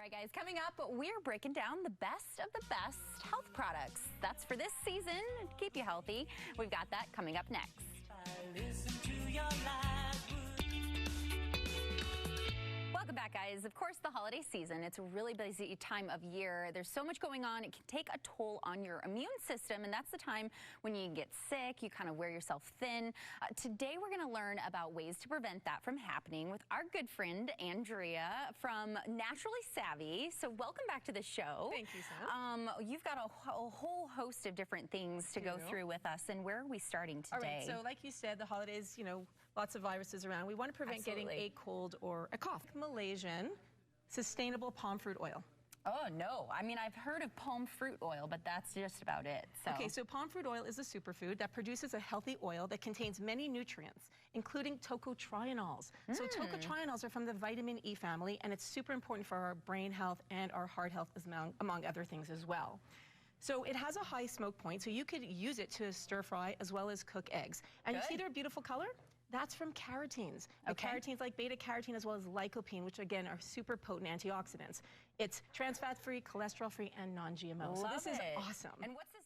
right, guys, coming up, we're breaking down the best of the best health products. That's for this season to keep you healthy. We've got that coming up next. Welcome back, guys. Of course, the holiday season, it's a really busy time of year. There's so much going on. It can take a toll on your immune system, and that's the time when you get sick, you kind of wear yourself thin. Today, we're going to learn about ways to prevent that from happening with our good friend, Andrea from Naturally Savvy. So welcome back to the show. Thank you, Sam. You've got a whole host of different things to go through with us, and where are we starting today? All right, so like you said, the holidays, lots of viruses around. We want to prevent getting a cold or a cough. Malaysian sustainable palm fruit oil. Oh, no. I mean, I've heard of palm fruit oil, but that's just about it. Okay, so palm fruit oil is a superfood that produces a healthy oil that contains many nutrients, including tocotrienols. So tocotrienols are from the vitamin E family, and it's super important for our brain health and our heart health, among other things as well. So it has a high smoke point, so you could use it to stir fry as well as cook eggs. And you see their beautiful color? That's from carotenes. Carotenes like beta-carotene as well as lycopene, which again are super potent antioxidants. It's trans fat-free, cholesterol-free, and non-GMO. So this is awesome. And what's this